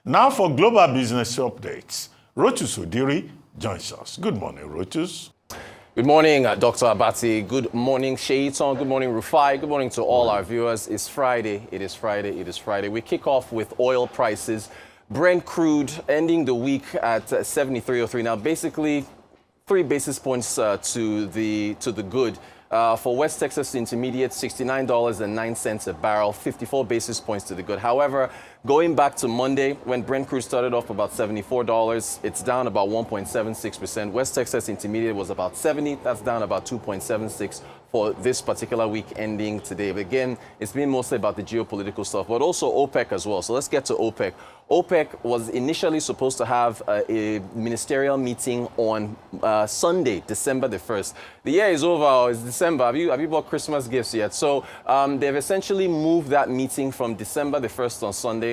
Now for global business updates, Rochus Odiri joins us. Good morning, Rochus. Good morning, Dr. Abati. Good morning, Sheiton. Good morning, Rufai. Good morning to all our viewers. It's Friday. It is Friday. It is Friday. We kick off with oil prices. Brent crude ending the week at 73.03. Now, basically, 3 basis points to the good. For West Texas Intermediate, $69.09 a barrel, 54 basis points to the good. However, going back to Monday, when Brent crude started off about $74, it's down about 1.76%. West Texas Intermediate was about 70. That's down about 2.76 for this particular week ending today. But again, it's been mostly about the geopolitical stuff, but also OPEC as well. So let's get to OPEC. OPEC was initially supposed to have a ministerial meeting on Sunday, December the 1st. The year is over. It's December. Have you bought Christmas gifts yet? So they've essentially moved that meeting from December the 1st on Sunday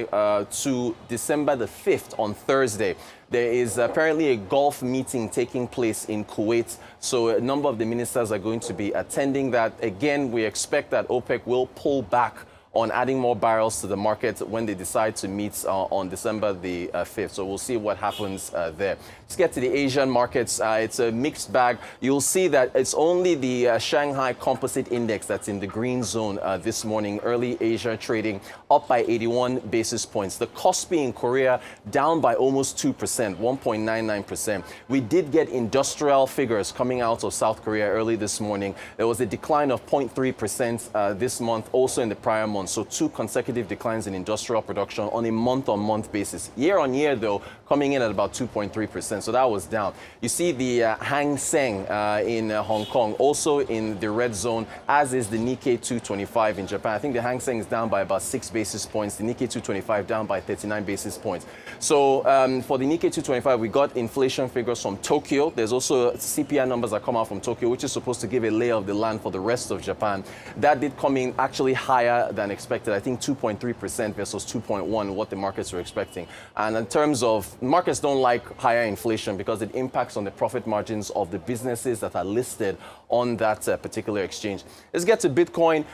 to December the 5th on Thursday. There is apparently a Gulf meeting taking place in Kuwait. So a number of the ministers are going to be attending that. Again, we expect that OPEC will pull back on adding more barrels to the market when they decide to meet on December the 5th. So we'll see what happens there. Let's get to the Asian markets. It's a mixed bag. You'll see that it's only the Shanghai Composite Index that's in the green zone this morning. Early Asia trading up by 81 basis points. The Kospi in Korea down by almost 2%, 1.99%. We did get industrial figures coming out of South Korea early this morning. There was a decline of 0.3% this month, also in the prior month. So 2 consecutive declines in industrial production on a month-on-month basis. Year-on-year, though, coming in at about 2.3%. So that was down. You see the Hang Seng in Hong Kong, also in the red zone, as is the Nikkei 225 in Japan. I think the Hang Seng is down by about 6 basis points. The Nikkei 225 down by 39 basis points. So for the Nikkei 225, we got inflation figures from Tokyo. There's also CPI numbers that come out from Tokyo, which is supposed to give a lay of the land for the rest of Japan. That did come in actually higher than expected. I think 2.3% versus 2.1%, what the markets were expecting. And in terms of, markets don't like higher inflation because it impacts on the profit margins of the businesses that are listed on that particular exchange. Let's get to Bitcoin.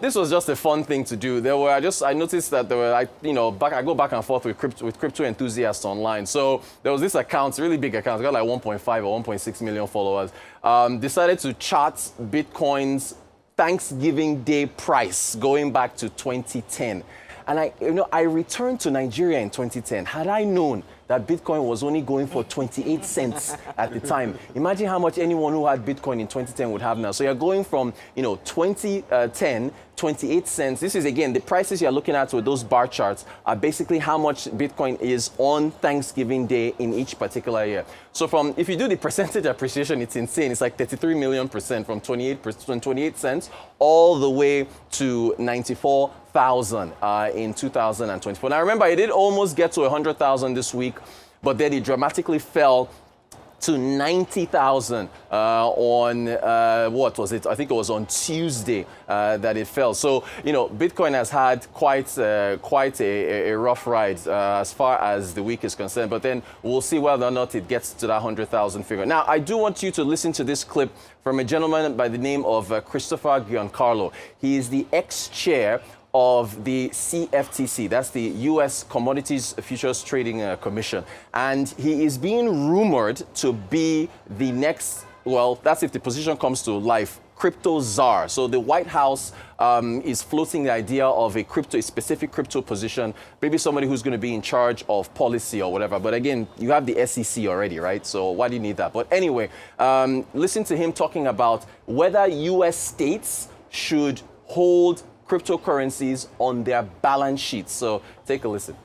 This was just a fun thing to do. I noticed that there were, I go back and forth with crypto enthusiasts online. So there was this account, really big account, got like 1.5 or 1.6 million followers, decided to chart Bitcoin's Thanksgiving Day price going back to 2010. And I returned to Nigeria in 2010. Had I known that Bitcoin was only going for 28 cents at the time, imagine how much anyone who had Bitcoin in 2010 would have now. So you're going from, 2010, 28 cents. This is, again, the prices you're looking at with those bar charts are basically how much Bitcoin is on Thanksgiving Day in each particular year. So if you do the percentage appreciation, it's insane. It's like 33 million% from 28 cents all the way to 94,000 in 2024. Now, remember, it did almost get to 100,000 this week, but then it dramatically fell to 90,000 on, what was it? I think it was on Tuesday that it fell. So, Bitcoin has had quite a rough ride as far as the week is concerned. But then we'll see whether or not it gets to that 100,000 figure. Now, I do want you to listen to this clip from a gentleman by the name of Christopher Giancarlo. He is the ex-chair of the CFTC, that's the U.S. Commodities Futures Trading Commission. And he is being rumored to be the next, well, that's if the position comes to life, crypto czar. So the White House is floating the idea of a specific crypto position, maybe somebody who's going to be in charge of policy or whatever. But again, you have the SEC already, right? So why do you need that? But anyway, listen to him talking about whether U.S. states should hold cryptocurrencies on their balance sheets. So take a listen.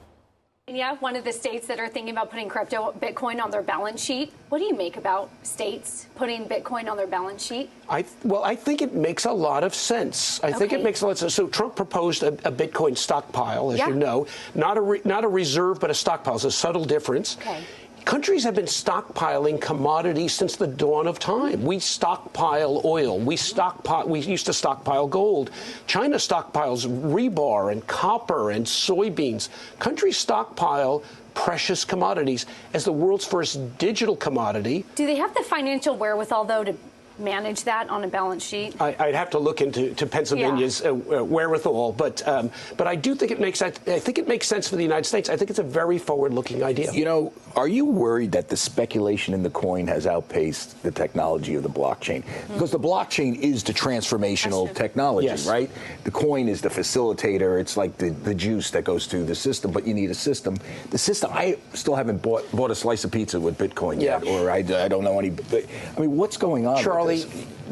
Yeah, one of the states that are thinking about putting Bitcoin on their balance sheet. What do you make about states putting Bitcoin on their balance sheet? I think it makes a lot of sense. I think it makes a lot of sense. So Trump proposed a Bitcoin stockpile, as you know, not a reserve, but a stockpile. It's a subtle difference. Okay. Countries have been stockpiling commodities since the dawn of time. We stockpile oil. We used to stockpile gold. China stockpiles rebar and copper and soybeans. Countries stockpile precious commodities as the world's first digital commodity. Do they have the financial wherewithal, though, to manage that on a balance sheet? I'd have to look into Pennsylvania's wherewithal, but I do think it makes sense. I think it makes sense for the United States. I think it's a very forward-looking idea. You know, are you worried that the speculation in the coin has outpaced the technology of the blockchain? Because the blockchain is the transformational technology, right? The coin is the facilitator. It's like the juice that goes through the system, but you need a system. The system, I still haven't bought a slice of pizza with Bitcoin yet, or I don't know any. I mean, what's going on? Charlie,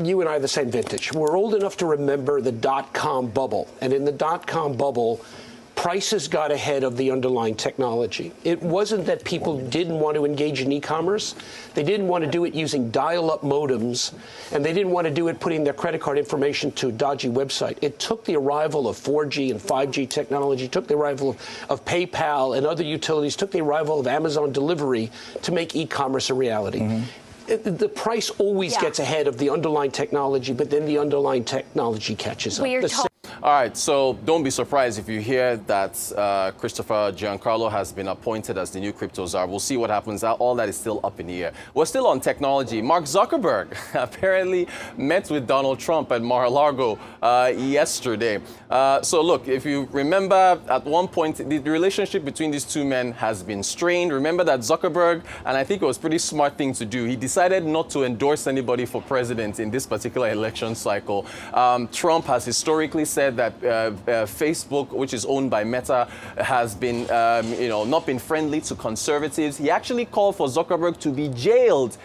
you and I are the same vintage. We're old enough to remember the dot-com bubble. And in the dot-com bubble, prices got ahead of the underlying technology. It wasn't that people didn't want to engage in e-commerce. They didn't want to do it using dial-up modems, and they didn't want to do it putting their credit card information to a dodgy website. It took the arrival of 4G and 5G technology, took the arrival of PayPal and other utilities, took the arrival of Amazon delivery to make e-commerce a reality. The price always gets ahead of the underlying technology, but then the underlying technology catches up. All right, so don't be surprised if you hear that Christopher Giancarlo has been appointed as the new crypto czar. We'll see what happens. All that is still up in the air. We're still on technology. Mark Zuckerberg apparently met with Donald Trump at Mar-a-Lago yesterday. So look, if you remember, at one point, the relationship between these two men has been strained. Remember that Zuckerberg, and I think it was a pretty smart thing to do, he decided not to endorse anybody for president in this particular election cycle. Trump has historically said that Facebook, which is owned by Meta, has been, not been friendly to conservatives. He actually called for Zuckerberg to be jailed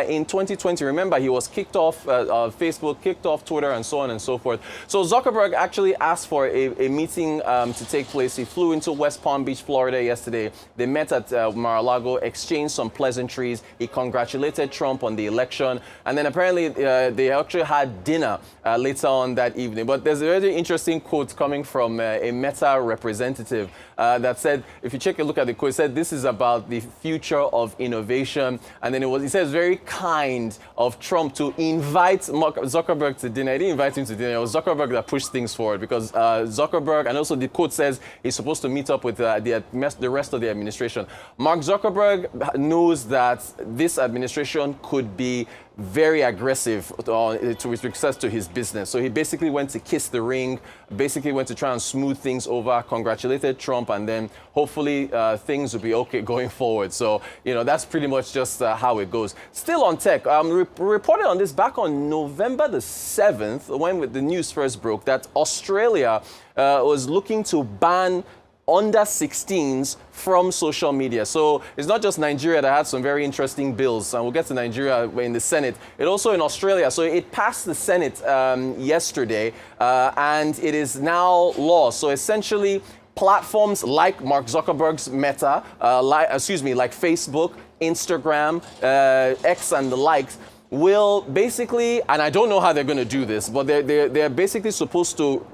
in 2020. Remember, he was kicked off Facebook, kicked off Twitter, and so on and so forth. So Zuckerberg actually asked for a meeting to take place. He flew into West Palm Beach, Florida yesterday. They met at Mar-a-Lago, exchanged some pleasantries. He congratulated Trump on the election. And then apparently they actually had dinner later on that evening. But there's a very interesting quote coming from a Meta representative that said, if you take a look at the quote, it said, this is about the future of innovation. And then he says, very kind of Trump to invite Mark Zuckerberg to dinner. He didn't invite him to dinner. It was Zuckerberg that pushed things forward, because Zuckerberg, and also the quote says, he's supposed to meet up with the rest of the administration. Mark Zuckerberg knows that this administration could be very aggressive with respect to his business. So he basically went to kiss the ring, basically went to try and smooth things over, congratulated Trump, and then hopefully things will be okay going forward. So, that's pretty much just how it goes. Still on tech, reported on this back on November the 7th, when the news first broke, that Australia was looking to ban under 16s from social media. So it's not just Nigeria that had some very interesting bills, and we'll get to Nigeria in the Senate. It also in Australia. So it passed the Senate yesterday, and it is now law. So essentially, platforms like Mark Zuckerberg's Meta, like Facebook, Instagram, X, and the likes, will basically, and I don't know how they're going to do this, but they're basically supposed to,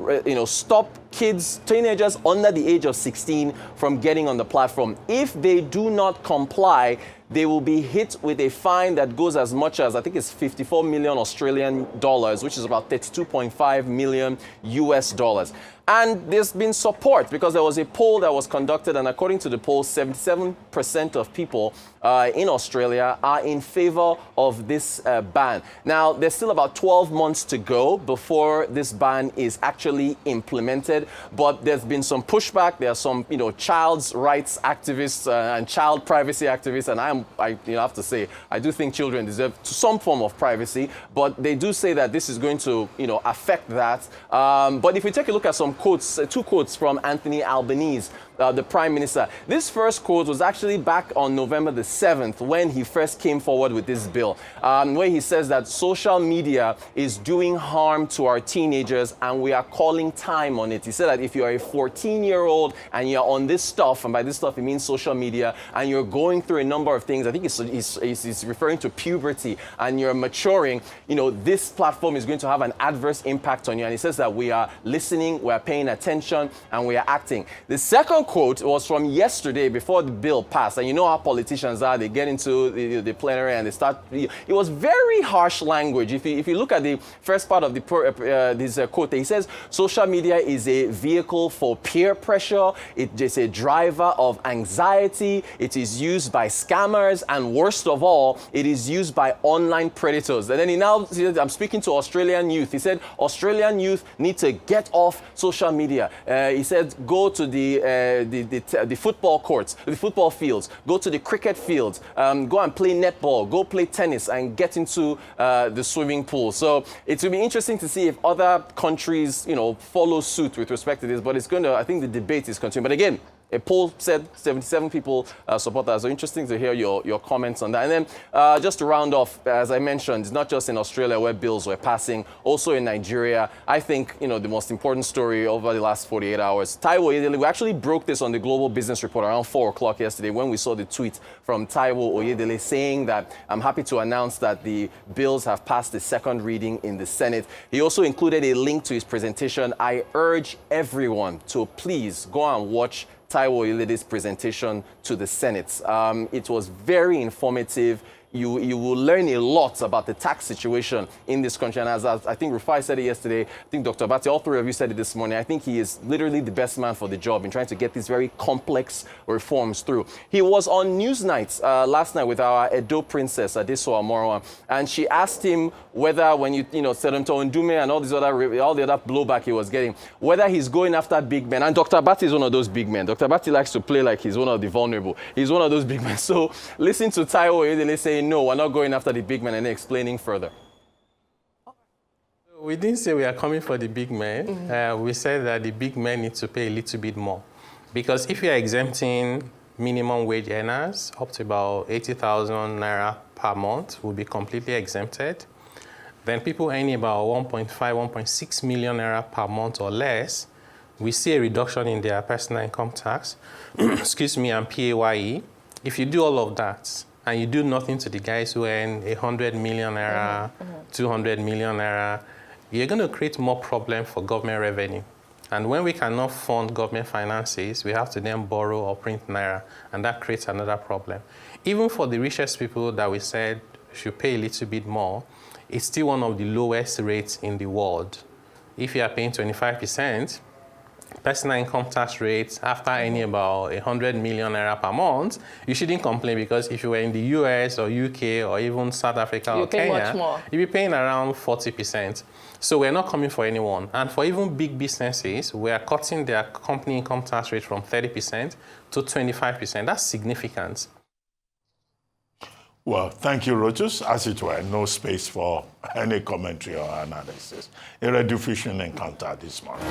stop teenagers under the age of 16 from getting on the platform. If they do not comply, they will be hit with a fine that goes as much as, I think it's 54 million Australian dollars, which is about 32.5 million US dollars. And there's been support, because there was a poll that was conducted, and according to the poll, 77% of people in Australia are in favor of this ban. Now, there's still about 12 months to go before this ban is actually implemented, but there's been some pushback. There are some, child's rights activists and child privacy activists, and I have to say, I do think children deserve some form of privacy, but they do say that this is going to, affect that. But if we take a look at some quotes, two quotes from Anthony Albanese, the Prime Minister. This first quote was actually back on November the 7th, when he first came forward with this bill, where he says that social media is doing harm to our teenagers, and we are calling time on it. He said that if you are a 14-year-old and you're on this stuff, and by this stuff he means social media, and you're going through a number of things, I think he's referring to puberty, and you're maturing, this platform is going to have an adverse impact on you. And he says that we are listening, we are paying attention, and we are acting. The second quote was from yesterday before the bill passed. And you know how politicians are. They get into the plenary and they start. It was very harsh language. If you look at the first part of this quote, he says, social media is a vehicle for peer pressure. It is a driver of anxiety. It is used by scammers. And worst of all, it is used by online predators. And then he now said, I'm speaking to Australian youth. He said, Australian youth need to get off social media. He said, go to the football courts, the football fields, go to the cricket fields, go and play netball, go play tennis, and get into the swimming pool. So it will be interesting to see if other countries, follow suit with respect to this. But it's going to, I think the debate is continuing. But again, a poll said 77 people support that. So interesting to hear your comments on that. And then just to round off, as I mentioned, it's not just in Australia where bills were passing, also in Nigeria. I think, the most important story over the last 48 hours. Taiwo Oyedele, we actually broke this on the Global Business Report around 4 o'clock yesterday when we saw the tweet from Taiwo Oyedele saying that I'm happy to announce that the bills have passed the second reading in the Senate. He also included a link to his presentation. I urge everyone to please go and watch Taiwo Oyedele's presentation to the Senate. It was very informative. You will learn a lot about the tax situation in this country. And as I think Rufai said it yesterday, I think Dr. Abati, all three of you said it this morning, I think he is literally the best man for the job in trying to get these very complex reforms through. He was on Newsnight last night with our Edo princess, Adeso Amorwa, and she asked him whether when said him to Ndume and all the other blowback he was getting, whether he's going after big men. And Dr. Abati is one of those big men. Dr. Abati likes to play like he's one of the vulnerable. He's one of those big men. So listen to Taiwo Oyedele saying, no, we're not going after the big men, and explaining further. We didn't say we are coming for the big men. Mm-hmm. We said that the big men need to pay a little bit more. Because if you are exempting minimum wage earners up to about 80,000 naira per month will be completely exempted. Then people earning about 1.5, 1.6 million naira per month or less, we see a reduction in their personal income tax, and PAYE. If you do all of that, and you do nothing to the guys who earn 100 million naira, 200 million naira, you're going to create more problem for government revenue. And when we cannot fund government finances, we have to then borrow or print naira, and that creates another problem. Even for the richest people that we said should pay a little bit more, it's still one of the lowest rates in the world. If you are paying 25%, personal income tax rates after earning about 100 million naira per month, you shouldn't complain, because if you were in the US or UK or even South Africa or Kenya, you'll be paying around 40%. So we're not coming for anyone. And for even big businesses, we are cutting their company income tax rate from 30% to 25%. That's significant. Well, thank you, Rochus. As it were, no space for any commentary or analysis. A reduction encounter this morning.